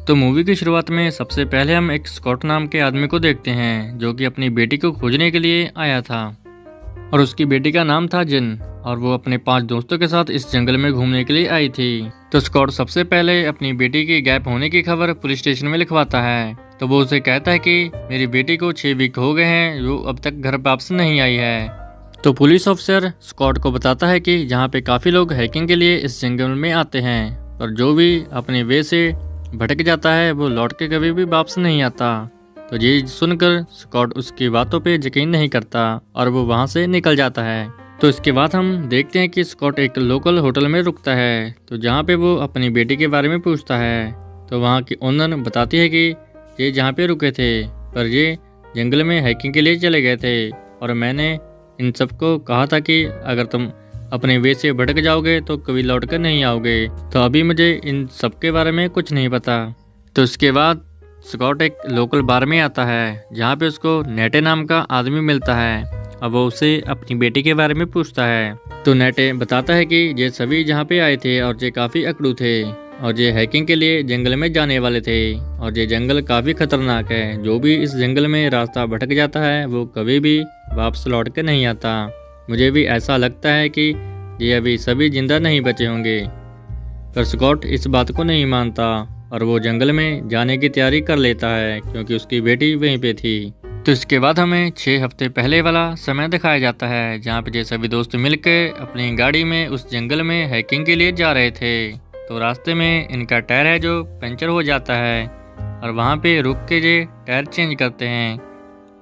तो मूवी की शुरुआत में सबसे पहले हम एक स्कॉट नाम के आदमी को देखते हैं जो कि अपनी बेटी को खोजने के लिए आया था और उसकी बेटी का नाम था जिन और वो अपने 5 दोस्तों के साथ इस जंगल में घूमने के लिए आई थी। तो स्कॉट सबसे पहले अपनी बेटी की गायब होने की खबर पुलिस स्टेशन में लिखवाता है। तो वो उसे कहता है कि मेरी बेटी को 6 वीक हो गए हैं, वो अब तक घर वापस नहीं आई है। तो पुलिस ऑफिसर स्कॉट को बताता है कि यहाँ पे काफ़ी लोग हाइकिंग के लिए इस जंगल में आते हैं, पर जो भी अपने वे से भटक जाता है वो लौट के कभी भी वापस नहीं आता। तो ये सुनकर स्कॉट उसकी बातों पे यकीन नहीं करता और वो वहाँ से निकल जाता है। तो इसके बाद हम देखते हैं कि स्कॉट एक लोकल होटल में रुकता है, तो जहाँ पे वो अपनी बेटी के बारे में पूछता है। तो वहाँ की ओनर बताती है कि ये जहाँ पे रुके थे, पर ये जंगल में हाइकिंग के लिए चले गए थे और मैंने इन सबको कहा था कि अगर तुम अपने वे से भटक जाओगे तो कभी लौट कर नहीं आओगे। तो अभी मुझे इन सब के बारे में कुछ नहीं पता। तो इसके बाद स्कॉट एक लोकल बार में आता है जहाँ पे उसको नेटे नाम का आदमी मिलता है और वो उसे अपनी बेटी के बारे में पूछता है। तो नेटे बताता है कि ये सभी जहाँ पे आए थे और ये काफ़ी अकड़ू थे और ये हाइकिंग के लिए जंगल में जाने वाले थे और ये जंगल काफ़ी खतरनाक है। जो भी इस जंगल में रास्ता भटक जाता है वो कभी भी वापस लौट के नहीं आता। मुझे भी ऐसा लगता है कि ये अभी सभी जिंदा नहीं बचे होंगे। पर स्कॉट इस बात को नहीं मानता और वो जंगल में जाने की तैयारी कर लेता है क्योंकि उसकी बेटी वहीं पे थी। तो इसके बाद हमें 6 हफ्ते पहले वाला समय दिखाया जाता है जहाँ पे ये सभी दोस्त मिलकर अपनी गाड़ी में उस जंगल में हाइकिंग के लिए जा रहे थे। तो रास्ते में इनका टायर है जो पंचर हो जाता है और वहाँ पे रुक के ये टायर चेंज करते हैं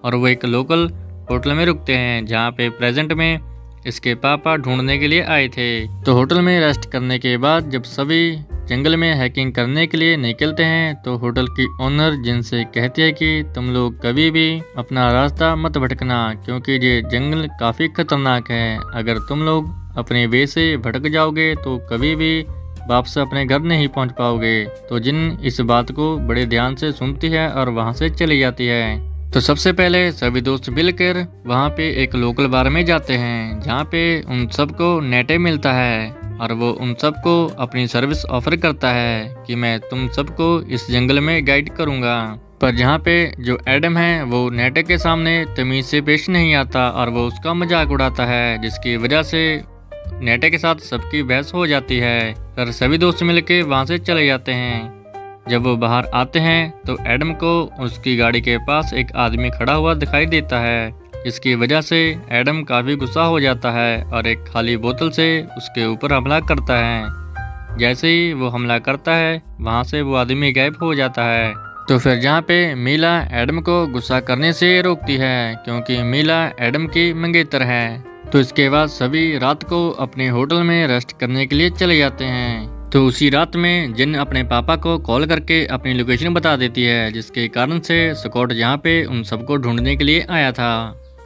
और वो एक लोकल होटल में रुकते हैं जहाँ पे प्रेजेंट में इसके पापा ढूंढने के लिए आए थे। तो होटल में रेस्ट करने के बाद जब सभी जंगल में हाइकिंग करने के लिए निकलते हैं तो होटल की ओनर जिनसे कहती है कि तुम लोग कभी भी अपना रास्ता मत भटकना क्योंकि ये जंगल काफ़ी खतरनाक है। अगर तुम लोग अपने वे से भटक जाओगे तो कभी भी वापस अपने घर नहीं पहुंच पाओगे। तो जिन इस बात को बड़े ध्यान से सुनती है और वहां से चली जाती है। तो सबसे पहले सभी दोस्त मिलकर वहाँ पे एक लोकल बार में जाते हैं जहाँ पे उन सबको नेटे मिलता है और वो उन सबको अपनी सर्विस ऑफर करता है कि मैं तुम सबको इस जंगल में गाइड करूँगा। पर जहाँ पे जो एडम है वो नेटे के सामने तमीज से पेश नहीं आता और वो उसका मजाक उड़ाता है जिसकी वजह से नेटे के साथ सबकी बहस हो जाती है। पर सभी दोस्त मिलकर वहाँ से चले जाते हैं। जब वो बाहर आते हैं तो एडम को उसकी गाड़ी के पास एक आदमी खड़ा हुआ दिखाई देता है जिसकी वजह से एडम काफ़ी गुस्सा हो जाता है और एक खाली बोतल से उसके ऊपर हमला करता है। जैसे ही वो हमला करता है वहाँ से वो आदमी गायब हो जाता है। तो फिर जहाँ पे मीला एडम को गुस्सा करने से रोकती है क्योंकि मीला एडम की मंगेतर है। तो इसके बाद सभी रात को अपने होटल में रेस्ट करने के लिए चले जाते हैं। तो उसी रात में जिन अपने पापा को कॉल करके अपनी लोकेशन बता देती है जिसके कारण से स्कॉट यहाँ पे उन सबको ढूंढने के लिए आया था।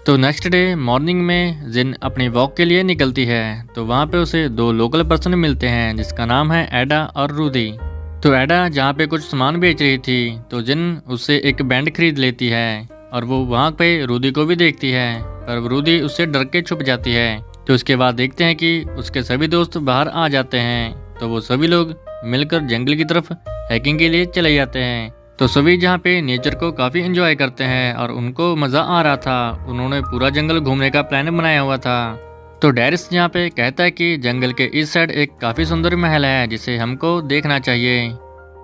तो नेक्स्ट डे मॉर्निंग में जिन अपनी वॉक के लिए निकलती है तो वहाँ पे उसे 2 लोकल पर्सन मिलते हैं जिसका नाम है एडा और रूदी। तो एडा जहाँ पे कुछ सामान बेच रही थी तो जिन उससे एक बैंड खरीद लेती है और वो वहाँ पे रूदी को भी देखती है पर रूदी उससे डर के छुप जाती है। तो उसके बाद देखते हैं कि उसके सभी दोस्त बाहर आ जाते हैं। तो वो सभी लोग मिलकर जंगल की तरफ हाइकिंग के लिए चले जाते हैं। तो सभी जहाँ पे नेचर को काफ़ी एंजॉय करते हैं और उनको मज़ा आ रहा था। उन्होंने पूरा जंगल घूमने का प्लान बनाया हुआ था। तो डैरिस यहाँ पे कहता है कि जंगल के इस साइड एक काफ़ी सुंदर महल है जिसे हमको देखना चाहिए।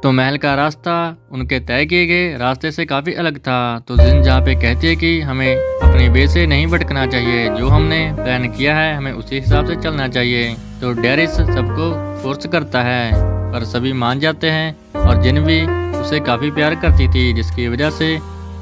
तो महल का रास्ता उनके तय किए गए रास्ते से काफ़ी अलग था। तो जिन जहाँ पे कहती है कि हमें अपने वे से नहीं भटकना चाहिए, जो हमने प्लान किया है हमें उसी हिसाब से चलना चाहिए। तो डैरिस सबको फोर्स करता है पर सभी मान जाते हैं और जिन भी उसे काफ़ी प्यार करती थी जिसकी वजह से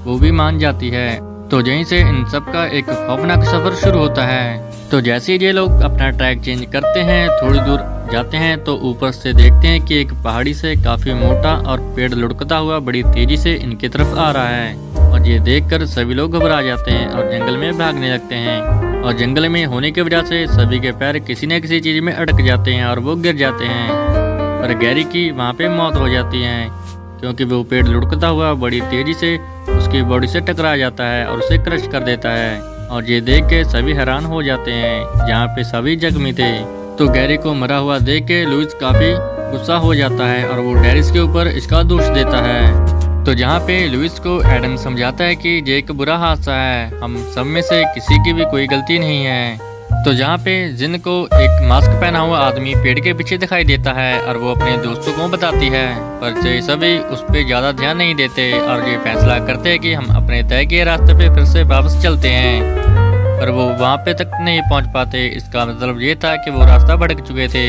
वो भी मान जाती है। तो यहीं से इन सब का एक खौफनाक सफ़र शुरू होता है। तो जैसे ही ये लोग अपना ट्रैक चेंज करते हैं थोड़ी दूर जाते हैं तो ऊपर से देखते हैं कि एक पहाड़ी से काफ़ी मोटा और पेड़ लुढ़कता हुआ बड़ी तेजी से इनकी तरफ आ रहा है और ये देखकर सभी लोग घबरा जाते हैं और जंगल में भागने लगते हैं। और जंगल में होने की वजह से सभी के पैर किसी न किसी चीज़ में अटक जाते हैं और वो गिर जाते हैं। पर गैरी की वहाँ पे मौत हो जाती है क्योंकि वो पेड़ लुढ़कता हुआ बड़ी तेजी से उसकी बॉडी से टकरा जाता है और उसे क्रश कर देता है। और ये देख के सभी हैरान हो जाते हैं जहाँ पे सभी जख्मी थे। तो गैरी को मरा हुआ देख के लुइस काफ़ी गुस्सा हो जाता है और वो डेरिस के ऊपर इसका दोष देता है। तो जहाँ पे लुइस को एडम समझाता है कि ये एक बुरा हादसा है, हम सब में से किसी की भी कोई गलती नहीं है। तो जहाँ पे जिन को एक मास्क पहना हुआ आदमी पेड़ के पीछे दिखाई देता है और वो अपने दोस्तों को बताती है, पर ये सभी उस पर ज़्यादा ध्यान नहीं देते और ये फैसला करते हैं कि हम अपने तय किए रास्ते पे फिर से वापस चलते हैं। पर वो वहाँ पे तक नहीं पहुँच पाते। इसका मतलब ये था कि वो रास्ता भटक चुके थे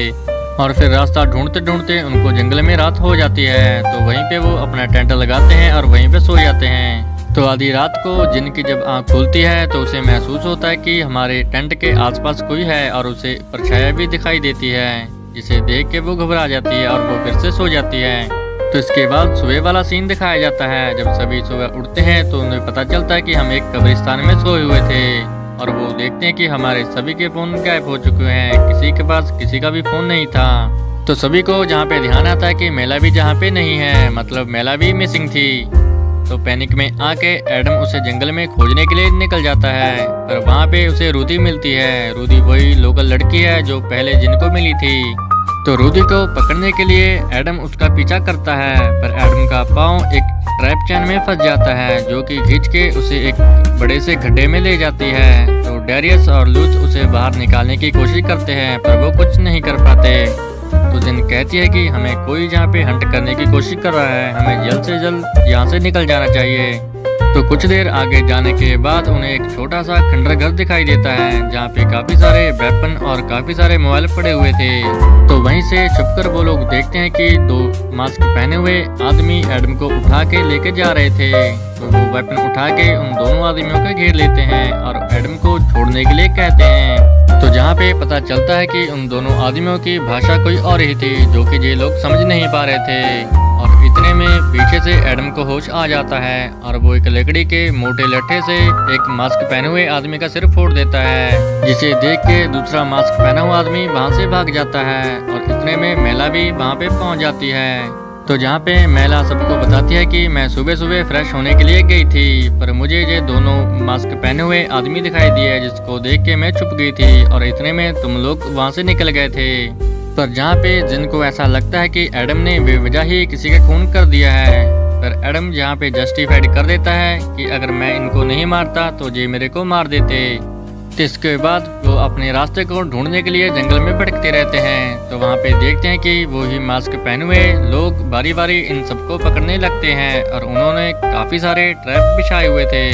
और फिर रास्ता ढूंढते ढूंढते उनको जंगल में रात हो जाती है। तो वहीं पे वो अपना टेंट लगाते हैं और वहीं पे सो जाते हैं। तो आधी रात को जिन की जब आँख खुलती है तो उसे महसूस होता है कि हमारे टेंट के आसपास कोई है और उसे परछाया भी दिखाई देती है, जिसे देख के वो घबरा जाती है और वो फिर से सो जाती है। तो इसके बाद सुबह वाला सीन दिखाया जाता है। जब सभी सुबह उठते हैं तो उन्हें पता चलता है कि हम एक कब्रिस्तान में सोए हुए थे और वो देखते हैं कि हमारे सभी के फोन गायब हो चुके हैं, किसी के पास किसी का भी फोन नहीं था। तो सभी को जहाँ पे ध्यान आता है कि मेला भी जहाँ पे नहीं है, मतलब मेला भी मिसिंग थी। तो पैनिक में आके एडम उसे जंगल में खोजने के लिए निकल जाता है, पर वहाँ पे उसे रूदी मिलती है। रूदी वही लोकल लड़की है जो पहले जिनको मिली थी। तो रूदी को पकड़ने के लिए एडम उसका पीछा करता है, पर एडम का पाँव एक ट्रैप चैन में फंस जाता है जो कि खींच के उसे एक बड़े से गड्ढे में ले जाती है। तो डेरियस और लूस उसे बाहर निकालने की कोशिश करते हैं, पर वो कुछ नहीं कर पाते। तो जिन कहती है कि हमें कोई जहाँ पे हंट करने की कोशिश कर रहा है, हमें जल्द से जल्द यहाँ से निकल जाना चाहिए। तो कुछ देर आगे जाने के बाद उन्हें एक छोटा सा खंडर घर दिखाई देता है जहाँ पे काफी सारे वेपन और काफी सारे मोबाइल पड़े हुए थे। तो वहीं से छुपकर वो लोग देखते हैं कि दो मास्क पहने हुए आदमी एडम को उठा के लेके जा रहे थे। तो वो वेपन उठा के उन दोनों आदमियों को घेर लेते हैं और एडम को छोड़ने के लिए कहते हैं। तो जहाँ पे पता चलता है कि उन दोनों आदमियों की भाषा कोई और ही थी जो कि ये लोग समझ नहीं पा रहे थे। और इतने में पीछे से एडम को होश आ जाता है और वो एक लकड़ी के मोटे लट्ठे से एक मास्क पहने हुए आदमी का सिर फोड़ देता है, जिसे देख के दूसरा मास्क पहना हुआ आदमी वहाँ से भाग जाता है। और इतने में मेला भी वहाँ पे पहुँच जाती है। तो जहाँ पे मेला सबको बताती है कि मैं सुबह सुबह फ्रेश होने के लिए गई थी, पर मुझे ये दोनों मास्क पहने हुए आदमी दिखाई दिए जिसको देख के मैं छुप गई थी और इतने में तुम लोग वहाँ से निकल गए थे। पर जहाँ पे जिनको ऐसा लगता है कि एडम ने बेवजह ही किसी का खून कर दिया है, पर एडम यहाँ पे जस्टिफाइड कर देता है कि अगर मैं इनको नहीं मारता तो ये मेरे को मार देते। तो इसके बाद वो अपने रास्ते को ढूंढने के लिए जंगल में भटकते रहते हैं। तो वहाँ पे देखते हैं कि वो ही मास्क पहने हुए लोग बारी बारी इन सबको पकड़ने लगते हैं और उन्होंने काफी सारे ट्रैप बिछाए हुए थे।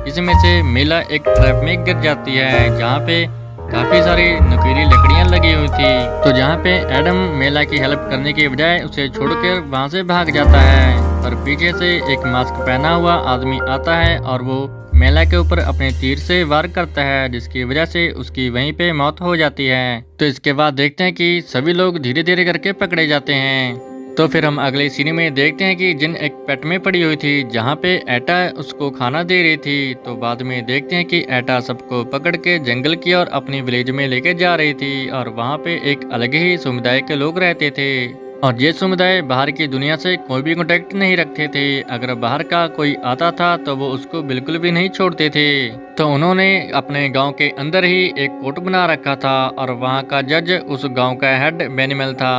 इसमें से मेला एक ट्रैप में गिर जाती है जहाँ पे काफी सारी नुकीली लकड़ियां लगी हुई थी। तो जहाँ पे एडम मेला की हेल्प करने के बजाय उसे छोड़कर वहाँ से भाग जाता है, पर पीछे से एक मास्क पहना हुआ आदमी आता है और वो मेला के ऊपर अपने तीर से वार करता है, जिसकी वजह से उसकी वहीं पे मौत हो जाती है। तो इसके बाद देखते हैं कि सभी लोग धीरे धीरे करके पकड़े जाते हैं। तो फिर हम अगले सीन में देखते हैं कि जिन एक पेट में पड़ी हुई थी जहाँ पे एटा उसको खाना दे रही थी। तो बाद में देखते हैं कि एटा सबको पकड़ के जंगल की और अपनी विलेज में लेके जा रही थी और वहाँ पे एक अलग ही समुदाय के लोग रहते थे और ये समुदाय बाहर की दुनिया से कोई भी कांटेक्ट नहीं रखते थे। अगर बाहर का कोई आता था तो वो उसको बिल्कुल भी नहीं छोड़ते थे। तो उन्होंने अपने गांव के अंदर ही एक कोर्ट बना रखा था और वहाँ का जज उस गांव का हेड वेनिमल था।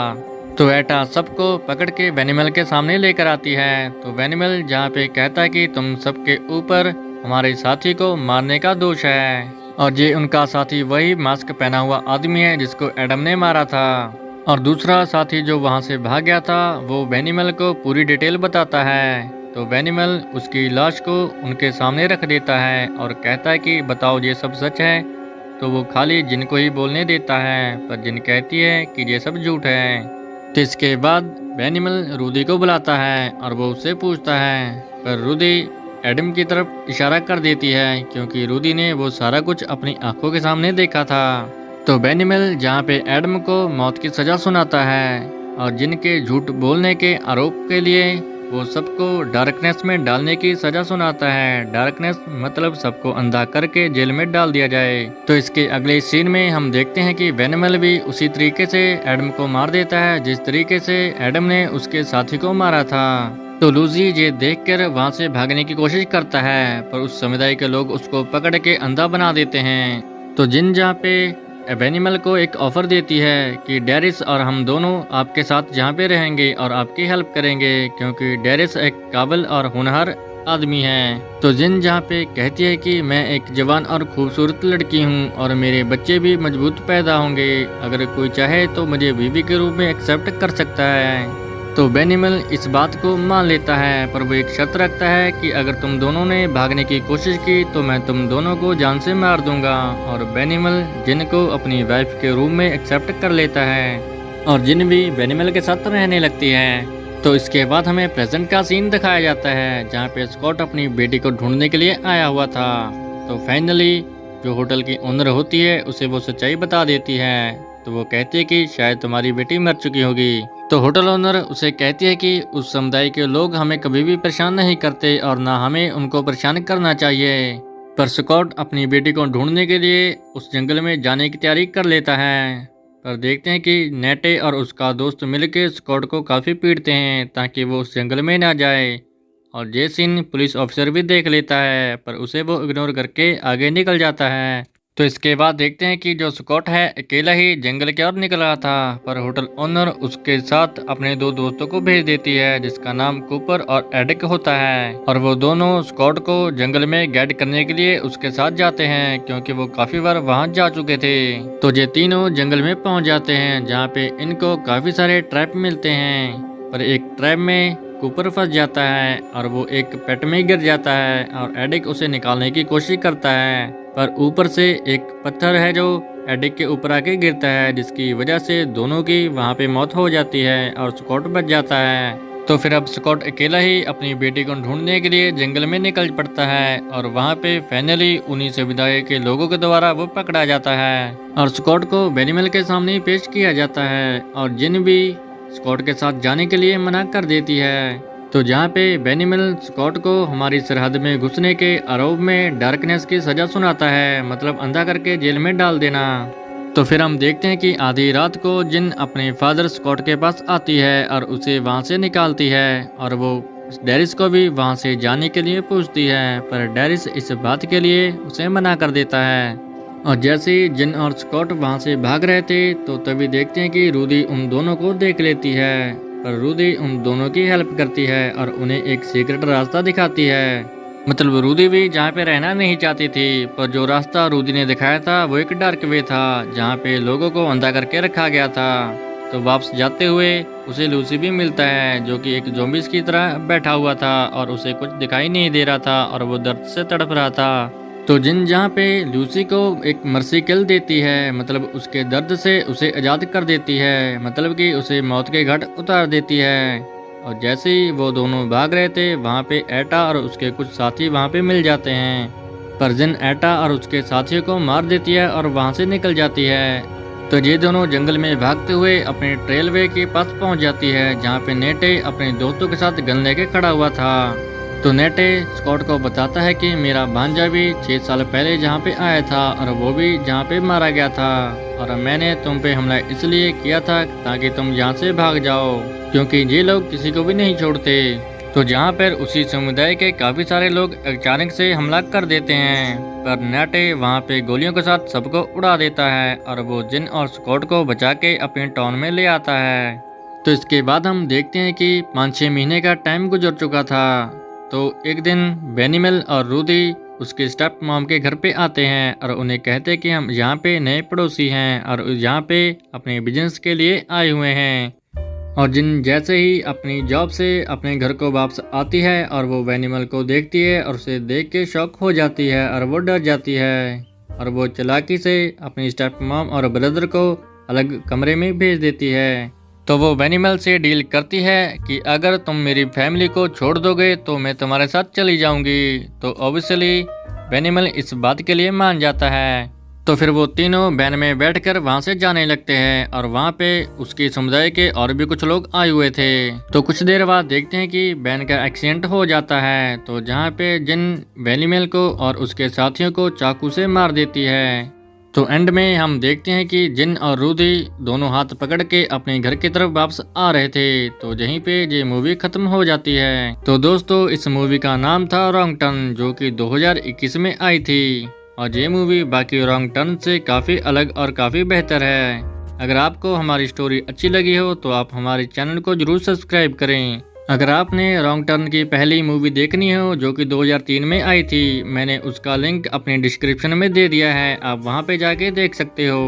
तो एटा सबको पकड़ के वेनिमल के सामने लेकर आती है। तो वेनिमल जहाँ पे कहता है कि तुम सबके ऊपर हमारे साथी को मारने का दोष है और ये उनका साथी वही मास्क पहना हुआ आदमी है जिसको एडम ने मारा था। और दूसरा साथी जो वहाँ से भाग गया था वो वेनिमल को पूरी डिटेल बताता है। तो वेनिमल उसकी लाश को उनके सामने रख देता है और कहता है कि बताओ ये सब सच है। तो वो खाली जिन को ही बोलने देता है, पर जिन कहती है कि ये सब झूठ है। तो इसके बाद वेनिमल रूदी को बुलाता है और वो उससे पूछता है, पर रूदी एडम की तरफ इशारा कर देती है क्योंकि रूदी ने वो सारा कुछ अपनी आंखों के सामने देखा था। तो वेनिमल जहाँ पे एडम को मौत की सजा सुनाता है और जिनके झूठ बोलने के आरोप के लिए वो सबको डार्कनेस में डालने की सजा सुनाता है। डार्कनेस मतलब सबको अंधा करके जेल में डाल दिया जाए। तो इसके अगले सीन में हम देखते हैं कि वेनिमल भी उसी तरीके से एडम को मार देता है जिस तरीके से एडम ने उसके साथी को मारा था। तो लूजी ये देखकर वहाँ से भागने की कोशिश करता है, पर उस समुदाय के लोग उसको पकड़ के अंधा बना देते हैं। तो जिन जहाँ पे वेनिमल को एक ऑफर देती है कि डेरिस और हम दोनों आपके साथ जहाँ पे रहेंगे और आपकी हेल्प करेंगे, क्योंकि डेरिस एक काबिल और होनहार आदमी है। तो जिन जहाँ पे कहती है कि मैं एक जवान और खूबसूरत लड़की हूँ और मेरे बच्चे भी मजबूत पैदा होंगे, अगर कोई चाहे तो मुझे बीवी के रूप में एक्सेप्ट कर सकता है। तो बेनिमल इस बात को मान लेता है, पर वो एक शर्त रखता है कि अगर तुम दोनों ने भागने की कोशिश की तो मैं तुम दोनों को जान से मार दूंगा। और बेनिमल जिन को अपनी वाइफ के रूम में एक्सेप्ट कर लेता है और जिन भी बेनिमल के साथ रहने लगती है। तो इसके बाद हमें प्रेजेंट का सीन दिखाया जाता है, जहाँ पे स्कॉट अपनी बेटी को ढूंढने के लिए आया हुआ था। तो फाइनली जो होटल की ओनर होती है उसे वो सच्चाई बता देती है। तो वो कहती है कि शायद तुम्हारी बेटी मर चुकी होगी। तो होटल ओनर उसे कहती है कि उस समुदाय के लोग हमें कभी भी परेशान नहीं करते और ना हमें उनको परेशान करना चाहिए। पर स्कॉट अपनी बेटी को ढूंढने के लिए उस जंगल में जाने की तैयारी कर लेता है। पर देखते हैं कि नेटे और उसका दोस्त मिलकर स्कॉट को काफ़ी पीटते हैं ताकि वो उस जंगल में ना जाए। और ये सीन पुलिस ऑफिसर भी देख लेता है, पर उसे वो इग्नोर करके आगे निकल जाता है। तो इसके बाद देखते हैं कि जो स्कॉट है अकेला ही जंगल की ओर निकल रहा था, पर होटल ओनर उसके साथ अपने दो दोस्तों को भेज देती है, जिसका नाम कूपर और एडिक होता है। और वो दोनों स्कॉट को जंगल में गाइड करने के लिए उसके साथ जाते हैं, क्योंकि वो काफी बार वहां जा चुके थे। तो ये तीनों जंगल में पहुंच जाते हैं, जहाँ पे इनको काफी सारे ट्रैप मिलते हैं। पर एक ट्रैप में कूपर फंस जाता है और वो एक पेट में गिर जाता है और एडिक उसे निकालने की कोशिश करता है, पर ऊपर से एक पत्थर है जो एडिक के ऊपर आके गिरता है, जिसकी वजह से दोनों की वहाँ पे मौत हो जाती है और स्कॉट बच जाता है। तो फिर अब स्कॉट अकेला ही अपनी बेटी को ढूंढने के लिए जंगल में निकल पड़ता है और वहाँ पे फाइनली उन्हीं समुदाय के लोगों के द्वारा वो पकड़ा जाता है और स्कॉट को बेनिमल के सामने पेश किया जाता है। और जिन भी स्कॉट के साथ जाने के लिए मना कर देती है। तो जहाँ पे बेनिमल स्कॉट को हमारी सरहद में घुसने के आरोप में डार्कनेस की सजा सुनाता है, मतलब अंधा करके जेल में डाल देना। तो फिर हम देखते हैं कि आधी रात को जिन अपने फादर स्कॉट के पास आती है और उसे वहाँ से निकालती है और वो डेरिस को भी वहाँ से जाने के लिए पूछती है, पर डेरिस इस बात के लिए उसे मना कर देता है। और जैसे ही जिन और स्कॉट वहाँ से भाग रहे थे तो तभी देखते हैं कि रूदी उन दोनों को देख लेती है, पर रूदी उन दोनों की हेल्प करती है और उन्हें एक सीक्रेट रास्ता दिखाती है। मतलब रूदी भी जहाँ पे रहना नहीं चाहती थी, पर जो रास्ता रूदी ने दिखाया था वो एक डार्क वे था, जहाँ पे लोगों को अंधा करके रखा गया था। तो वापस जाते हुए उसे लूसी भी मिलता है, जो कि एक ज़ॉम्बीज़ की तरह बैठा हुआ था और उसे कुछ दिखाई नहीं दे रहा था और वो दर्द से तड़प रहा था। तो जिन जहाँ पे लूसी को एक मर्सी किल देती है, मतलब उसके दर्द से उसे आज़ाद कर देती है, मतलब कि उसे मौत के घाट उतार देती है। और जैसे ही वो दोनों भाग रहे थे वहाँ पे एटा और उसके कुछ साथी वहाँ पे मिल जाते हैं, पर जिन एटा और उसके साथियों को मार देती है और वहाँ से निकल जाती है। तो ये दोनों जंगल में भागते हुए अपने ट्रेलवे के पास पहुँच जाती है, जहाँ पे नेटे अपने दोस्तों के साथ गन लेके खड़ा हुआ था। तो नेटे स्कॉट को बताता है कि मेरा भांजा भी 6 साल पहले जहाँ पे आया था और वो भी जहाँ पे मारा गया था, और मैंने तुम पे हमला इसलिए किया था ताकि तुम यहाँ से भाग जाओ, क्योंकि ये लोग किसी को भी नहीं छोड़ते। तो जहाँ पर उसी समुदाय के काफी सारे लोग अचानक से हमला कर देते हैं, पर नेटे वहाँ पे गोलियों के साथ सबको उड़ा देता है और वो जिन और स्कॉट को बचा के अपने टाउन में ले आता है। तो इसके बाद हम देखते हैं कि 5-6 महीने का टाइम गुजर चुका था। तो एक दिन बेनिमल और रूदी उसके स्टेप मॉम के घर पे आते हैं और उन्हें कहते हैं कि हम यहाँ पे नए पड़ोसी हैं और यहाँ पे अपने बिजनेस के लिए आए हुए हैं। और जिन जैसे ही अपनी जॉब से अपने घर को वापस आती है और वो बेनिमल को देखती है और उसे देख के शॉक हो जाती है और वो डर जाती है और वो चालाकी से अपनी स्टेप मॉम और ब्रदर को अलग कमरे में भेज देती है। तो वो बेनिमल से डील करती है कि अगर तुम मेरी फैमिली को छोड़ दोगे तो मैं तुम्हारे साथ चली जाऊंगी। तो ऑब्वियसली बेनिमल इस बात के लिए मान जाता है। तो फिर वो तीनों वैन में बैठकर वहां से जाने लगते हैं और वहां पे उसके समुदाय के और भी कुछ लोग आए हुए थे। तो कुछ देर बाद देखते हैं कि वैन का एक्सीडेंट हो जाता है, तो जहाँ पे जिन बेनिमल को और उसके साथियों को चाकू से मार देती है। तो एंड में हम देखते हैं कि जिन और रूदी दोनों हाथ पकड़ के अपने घर की तरफ वापस आ रहे थे। तो यहीं पे ये मूवी खत्म हो जाती है। तो दोस्तों इस मूवी का नाम था रॉन्ग टर्न, जो कि 2021 में आई थी। और ये मूवी बाकी रॉन्ग टर्न से काफ़ी अलग और काफ़ी बेहतर है। अगर आपको हमारी स्टोरी अच्छी लगी हो तो आप हमारे चैनल को जरूर सब्सक्राइब करें। अगर आपने रॉन्ग टर्न की पहली मूवी देखनी हो जो कि 2003 में आई थी, मैंने उसका लिंक अपने डिस्क्रिप्शन में दे दिया है, आप वहां पे जाके देख सकते हो।